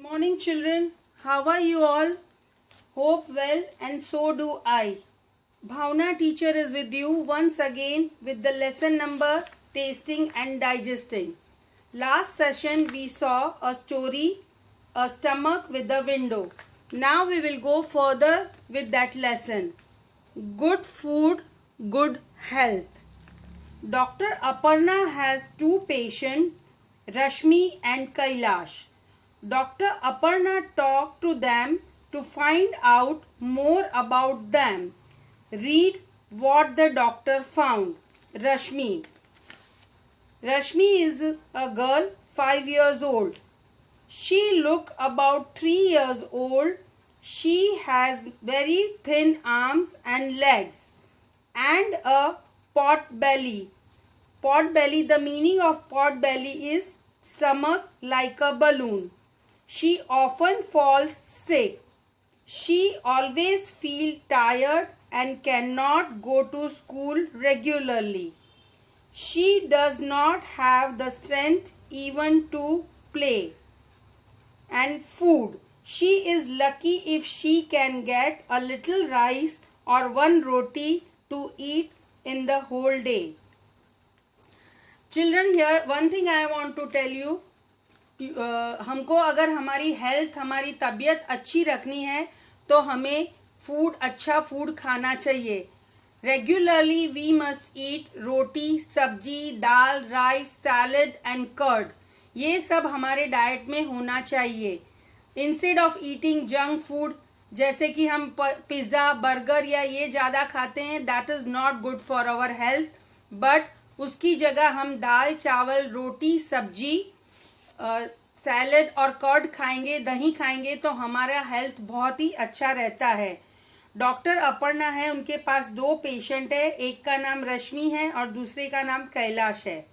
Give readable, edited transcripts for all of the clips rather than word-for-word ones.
Morning children, how are you all? Hope well and so do I. Bhavna teacher is with you once again with the lesson number tasting and digesting. Last session we saw a story, a stomach with a window. Now we will go further with that lesson. Good food, good health. Dr. Aparna has two patients, Rashmi and Kailash. Dr. Aparna talked to them to find out more about them. Read what the doctor found. Rashmi. Rashmi is a girl 5 years old. She look about 3 years old. She has very thin arms and legs and a pot belly. Pot belly, the meaning of pot belly is stomach like a balloon. She often falls sick. She always feels tired and cannot go to school regularly. She does not have the strength even to play. And food. She is lucky if she can get a little rice or one roti to eat in the whole day. Children, here one thing I want to tell you. हमको अगर हमारी health, हमारी तबीयत अच्छी रखनी है तो हमें अच्छा फूड खाना चाहिए. रेगुलरली वी मस्ट ईट रोटी, सब्जी, दाल, राइस, सैलड एंड कर्ड. ये सब हमारे डाइट में होना चाहिए. Instead of eating junk food, जैसे कि हम पिज़्ज़ा, बर्गर या ये ज़्यादा खाते हैं, that is not good for our health. But उसकी जगह हम दाल, चावल, रोटी, सब्जी, सैलड और कर्ड खाएंगे, दही खाएंगे तो हमारा हेल्थ बहुत ही अच्छा रहता है. डॉक्टर अपर्णा है, उनके पास 2 पेशेंट है. एक का नाम रश्मि है और दूसरे का नाम कैलाश है.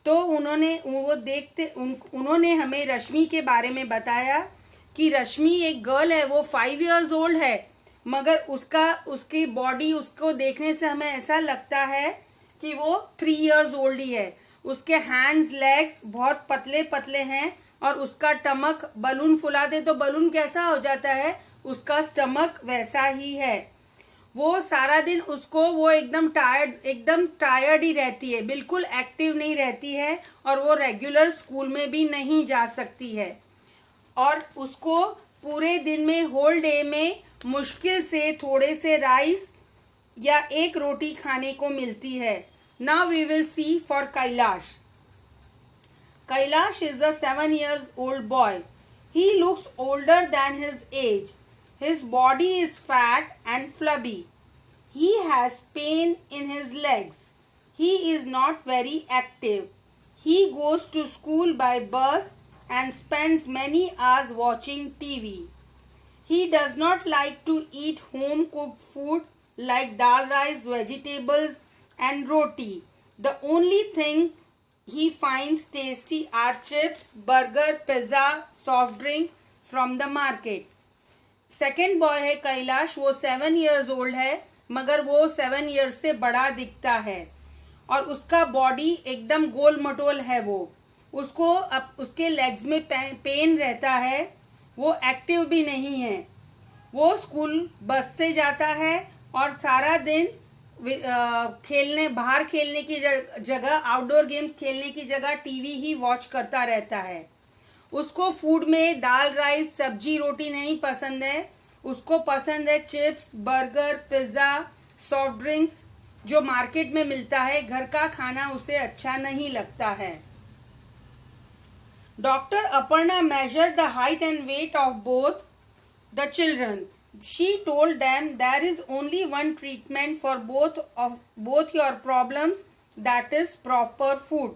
तो उन्होंने हमें रश्मि के बारे में बताया कि रश्मि एक गर्ल है, वो 5 इयर्स ओल्ड है, मगर उसकी बॉडी, उसको देखने से हमें ऐसा लगता है कि वो 3 इयर्स ओल्ड ही है. उसके हैंड्स, लेग्स बहुत पतले पतले हैं और उसका स्टमक, बलून फुला दे तो बलून कैसा हो जाता है, उसका स्टमक वैसा ही है. वो सारा दिन वो एकदम टायर्ड ही रहती है, बिल्कुल एक्टिव नहीं रहती है और वो रेगुलर स्कूल में भी नहीं जा सकती है. और उसको पूरे दिन में, होल डे में मुश्किल से थोड़े से राइस या एक रोटी खाने को मिलती है. Now we will see for Kailash. Kailash is a 7 years old boy. He looks older than his age. His body is fat and flabby. He has pain in his legs. He is not very active. He goes to school by bus and spends many hours watching TV. He does not like to eat home cooked food like dal, rice, vegetables and roti. The only thing he finds tasty are chips, burger, pizza, soft drink from the market. Second boy है कैलाश. वो 7 years old है, मगर वो 7 years से बड़ा दिखता है और उसका बॉडी एकदम गोल मटोल है. उसको उसके लेग्स में पेन रहता है. वो एक्टिव भी नहीं है. वो स्कूल बस से जाता है और सारा दिन बाहर खेलने की जगह, आउटडोर गेम्स खेलने की जगह टीवी ही वॉच करता रहता है. उसको फूड में दाल, राइस, सब्जी, रोटी नहीं पसंद है. उसको पसंद है chips, burger, pizza, soft drinks जो मार्केट में मिलता है. घर का खाना उसे अच्छा नहीं लगता है. Doctor Aparna measured the height and weight of both the children. She told them there is only one treatment for both your problems, that is proper food.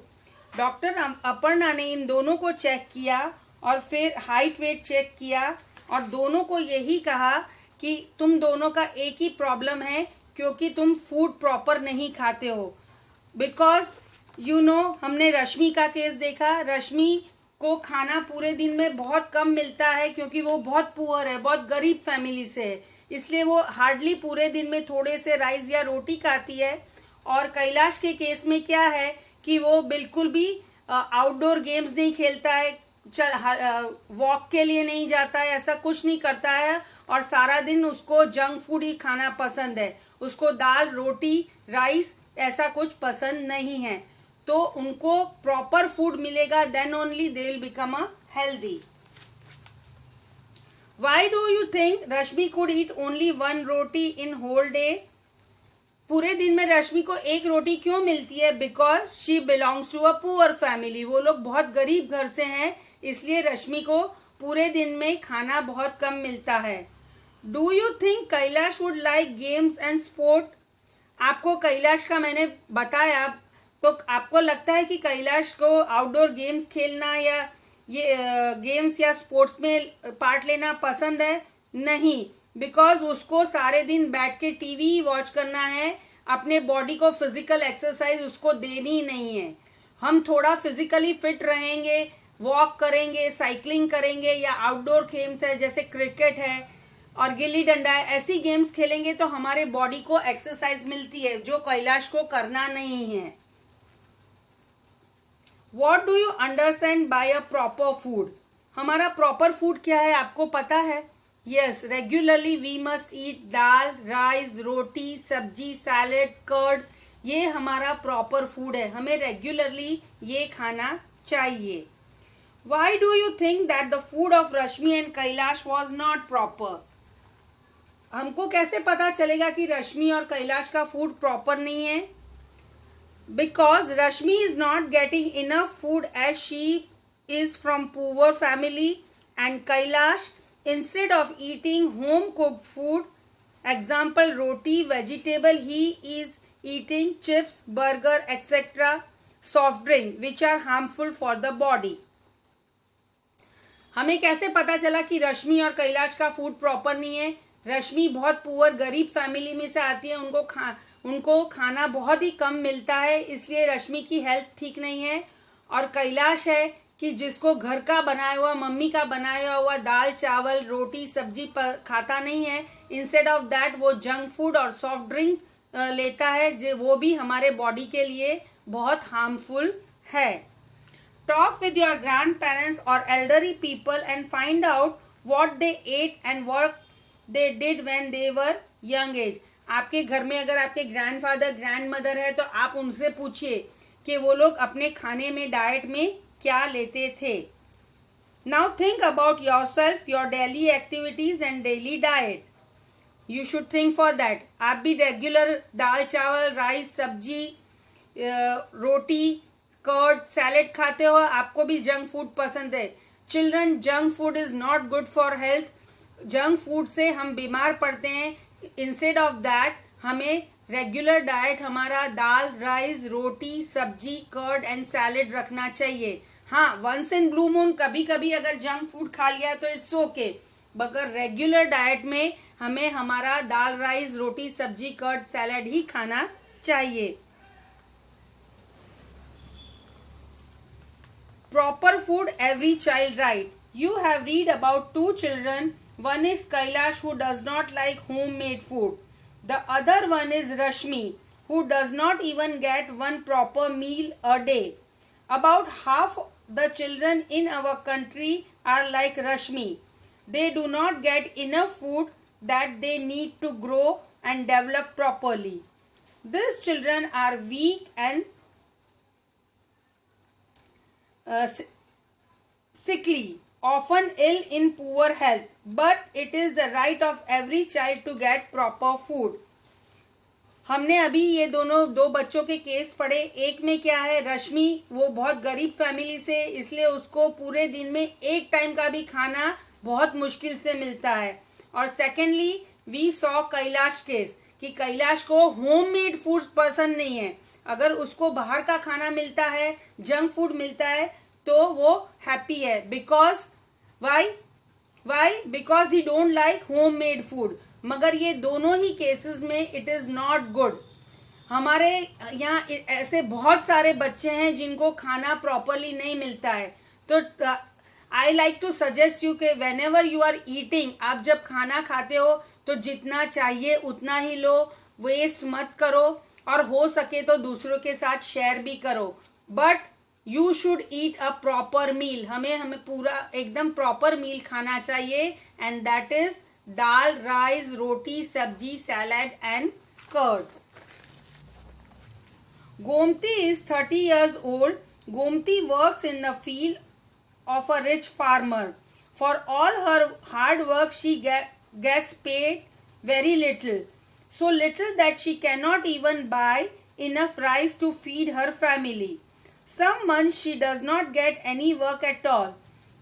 Doctor Aparna ने इन दोनों को चेक किया और फिर हाइट वेट चेक किया और दोनों को यही कहा कि तुम दोनों का एक ही प्रॉब्लम है, क्योंकि तुम फूड प्रॉपर नहीं खाते हो. बिकॉज हमने रश्मि का केस देखा. रश्मि को खाना पूरे दिन में बहुत कम मिलता है क्योंकि वो बहुत पुअर है, बहुत गरीब फैमिली से है, इसलिए वो हार्डली पूरे दिन में थोड़े से राइस या रोटी खाती है. और कैलाश के केस में क्या है कि वो बिल्कुल भी आउटडोर गेम्स नहीं खेलता है, वॉक के लिए नहीं जाता है, ऐसा कुछ नहीं करता है, और सारा दिन उसको जंक फूड ही खाना पसंद है, उसको दाल रोटी राइस ऐसा कुछ पसंद नहीं है, तो उनको प्रॉपर फूड मिलेगा, then only they will become a healthy. Why do you think Rashmi could eat only one roti in whole day? पूरे दिन में रश्मि को एक रोटी क्यों मिलती है? Because she belongs to a poor family. वो लोग बहुत गरीब घर से हैं, इसलिए रश्मि को पूरे दिन में खाना बहुत कम मिलता है. Do you think Kailash would like games and sport? आपको कैलाश का मैंने बताया, तो आपको लगता है कि कैलाश को आउटडोर गेम्स खेलना या ये गेम्स या स्पोर्ट्स में पार्ट लेना पसंद है? नहीं, बिकॉज उसको सारे दिन बैठ के टीवी वॉच करना है, अपने बॉडी को फिजिकल एक्सरसाइज उसको देनी नहीं है. हम थोड़ा फिजिकली फिट रहेंगे, वॉक करेंगे, साइकिलिंग करेंगे, या आउटडोर गेम्स है जैसे क्रिकेट है और गिल्ली डंडा है, ऐसी गेम्स खेलेंगे तो हमारे बॉडी को एक्सरसाइज मिलती है, जो कैलाश को करना नहीं है. What do you understand by a proper food? हमारा प्रॉपर फूड क्या है आपको पता है? Yes, regularly we must eat dal, rice, roti, sabzi, salad, curd. ये हमारा प्रॉपर फूड है, हमें रेगुलरली ये खाना चाहिए. Why do you think that the food of Rashmi and Kailash was not proper? हमको कैसे पता चलेगा कि रश्मि और कैलाश का फूड प्रॉपर नहीं है? Because Rashmi is not getting enough food as she is from poor family, and Kailash, instead of eating home cooked food, example roti, vegetable, he is eating chips, burger, etc., soft drink which are harmful for the body. हमें कैसे पता चला कि रश्मि और कैलाश का food proper नहीं है? रश्मि बहुत पुअर गरीब फैमिली में से आती है, उनको खाना बहुत ही कम मिलता है, इसलिए रश्मि की हेल्थ ठीक नहीं है. और कैलाश है कि जिसको घर का बनाया हुआ, मम्मी का बनाया हुआ दाल चावल रोटी सब्जी खाता नहीं है, इंस्टेड ऑफ दैट वो जंक फूड और सॉफ्ट ड्रिंक लेता है, जो वो भी हमारे बॉडी के लिए बहुत हार्मफुल है. Talk with your grandparents और elderly people and find out what they ate and what they did when they were young age. आपके घर में अगर आपके ग्रैंडफादर ग्रैंड मदर है तो आप उनसे पूछिए कि वो लोग अपने खाने में डाइट में क्या लेते थे. Now think about yourself, your daily activities and daily diet. You should think for that. आप भी रेगुलर दाल चावल राइस सब्जी रोटी कर्ड सैलेड खाते हो, आपको भी जंक फूड पसंद है. Children, junk food is not good for health. Junk food से हम बीमार पड़ते हैं. इंस्टेड ऑफ दैट हमें रेगुलर डाइट हमारा दाल rice roti sabzi curd and salad रखना चाहिए. हाँ, वंस इन ब्लू मून कभी कभी अगर जंक फूड खा लिया तो इट्स ओके, मगर रेगुलर डाइट में हमें हमारा दाल rice roti sabzi curd salad ही खाना चाहिए. Proper food every child right. You have read about two children. One is Kailash who does not like homemade food. The other one is Rashmi who does not even get one proper meal a day. About half the children in our country are like Rashmi. They do not get enough food that they need to grow and develop properly. These children are weak and sickly, often ill in poor health, but it is the right of every child to get proper food. हमने अभी ये दो बच्चों के case पढ़े. एक में क्या है, रश्मि वो बहुत गरीब फैमिली से, इसलिए उसको पूरे दिन में एक टाइम का भी खाना बहुत मुश्किल से मिलता है. और secondly we saw Kailash case कि कैलाश को होममेड फूड पसंद नहीं है. अगर उसको बाहर का खाना मिलता है जंक फूड मिलता है तो वो हैप्पी है. Because why because he don't like home made food. मगर ये दोनों ही केसेस में इट इज नॉट गुड. हमारे यहाँ ऐसे बहुत सारे बच्चे हैं जिनको खाना प्रॉपरली नहीं मिलता है. तो I like to suggest you कि whenever you are eating, आप जब खाना खाते हो तो जितना चाहिए उतना ही लो, वेस्ट मत करो, और हो सके तो दूसरों के साथ शेयर भी करो. But you should eat a proper meal, हमें पूरा एकदम प्रॉपर मील खाना चाहिए, and that is dal, rice, roti, sabzi, salad and curd. Gomti is 30 years old. Gomti works in the field of a rich farmer. For all her hard work, she gets paid very little. So little that she cannot even buy enough rice to feed her family. Some months she does not get any work at all.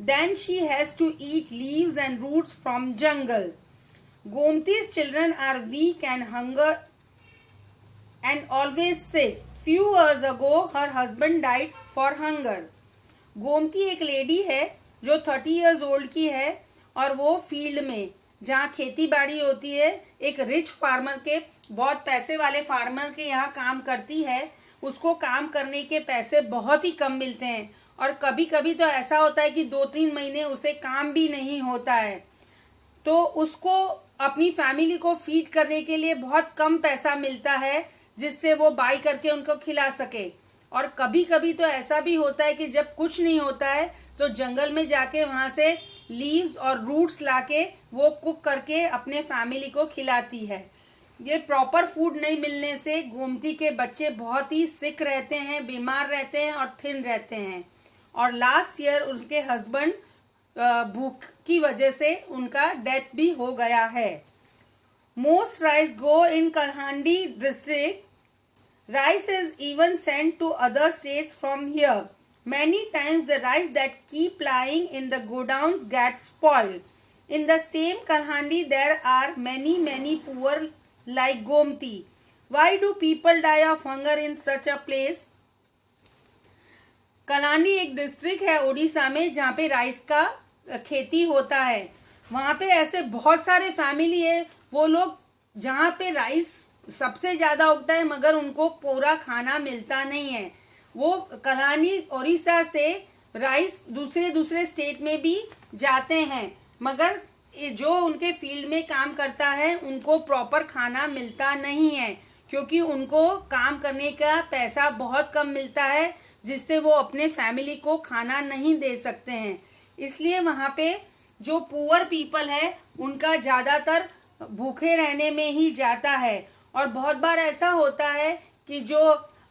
Then she has to eat leaves and roots from jungle. Gomti's children are weak and hunger and always sick. Few years ago her husband died for hunger. Gomti एक lady है जो 30 years old की है और वो field में जहाँ खेती बाड़ी होती है एक रिच फार्मर के, बहुत पैसे वाले फार्मर के यहाँ काम करती है. उसको काम करने के पैसे बहुत ही कम मिलते हैं और कभी कभी तो ऐसा होता है कि 2-3 महीने उसे काम भी नहीं होता है. तो उसको अपनी फैमिली को फीड करने के लिए बहुत कम पैसा मिलता है जिससे वो बाई करके उनको खिला सके. और कभी कभी तो ऐसा भी होता है कि जब कुछ नहीं होता है तो जंगल में जाके वहाँ से लीव्स और रूट्स लाके वो कुक करके अपने फैमिली को खिलाती है. ये प्रॉपर फूड नहीं मिलने से गोमती के बच्चे बहुत ही सिक रहते हैं, बीमार रहते हैं और थिन रहते हैं. और लास्ट ईयर उसके हस्बैंड भूख की वजह से उनका डेथ भी हो गया है. Most rice go in Kalhandi district. Rice is even sent to other states from here. Many times the rice that keep lying in the godowns gets spoiled. In the same Kalhandi there are many poor like Gomti. Why do people die of hunger in such a place? कलांडी एक district है उड़ीसा में जहाँ पे rice का खेती होता है. वहाँ पे ऐसे बहुत सारे फैमिली है, वो लोग जहाँ पे राइस सबसे ज़्यादा उगता है मगर उनको पूरा खाना मिलता नहीं है. वो कलानी उड़ीसा से राइस दूसरे स्टेट में भी जाते हैं मगर जो उनके फील्ड में काम करता है उनको प्रॉपर खाना मिलता नहीं है क्योंकि उनको काम करने का पैसा बहुत कम मिलता है जिससे वो अपने फैमिली को खाना नहीं दे सकते हैं. इसलिए वहाँ पे जो पुअर पीपल है उनका ज़्यादातर भूखे रहने में ही जाता है. और बहुत बार ऐसा होता है कि जो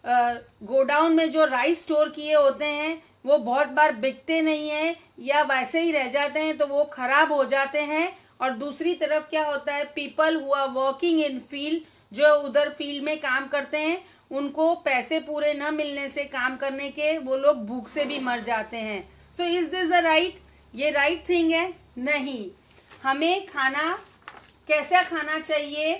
गोडाउन में जो राइस स्टोर किए होते हैं वो बहुत बार बिकते नहीं हैं या वैसे ही रह जाते हैं तो वो खराब हो जाते हैं. और दूसरी तरफ क्या होता है, people who are working in field, जो उधर फील्ड में काम करते हैं उनको पैसे पूरे न मिलने से काम करने के वो लोग भूख से भी मर जाते हैं. So is this a right? ये राइट थिंग है? नहीं. हमें खाना कैसा खाना चाहिए?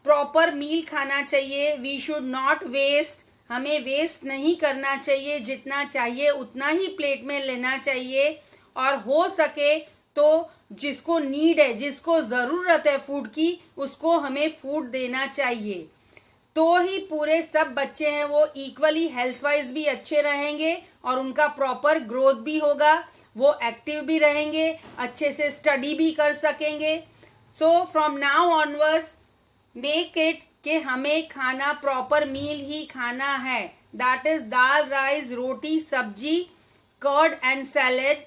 प्रॉपर मील खाना चाहिए. वी शुड नॉट वेस्ट, हमें वेस्ट नहीं करना चाहिए. जितना चाहिए उतना ही प्लेट में लेना चाहिए और हो सके तो जिसको नीड है, जिसको ज़रूरत है फूड की, उसको हमें फूड देना चाहिए. तो ही पूरे सब बच्चे हैं वो इक्वली हेल्थ वाइज भी अच्छे रहेंगे और उनका प्रॉपर ग्रोथ भी होगा, वो एक्टिव भी रहेंगे, अच्छे से स्टडी भी कर सकेंगे. So from now onwards make it कि हमें खाना प्रॉपर मील ही खाना है. That is dal, rice, roti, sabzi, curd and salad.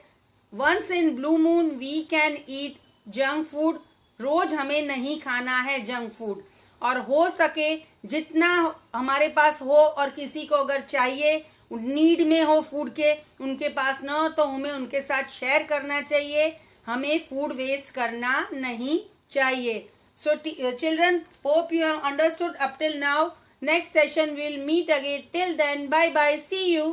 Once in blue moon we can eat junk food. रोज हमें नहीं खाना है जंक फूड. और हो सके जितना हमारे पास हो और किसी को अगर चाहिए, नीड में हो फूड के, उनके पास ना हो तो हमें उनके साथ शेयर करना चाहिए. हमें फूड वेस्ट करना नहीं चाहिए. So children, hope you have understood up till now. Next session we will meet again. Till then, bye bye. See you.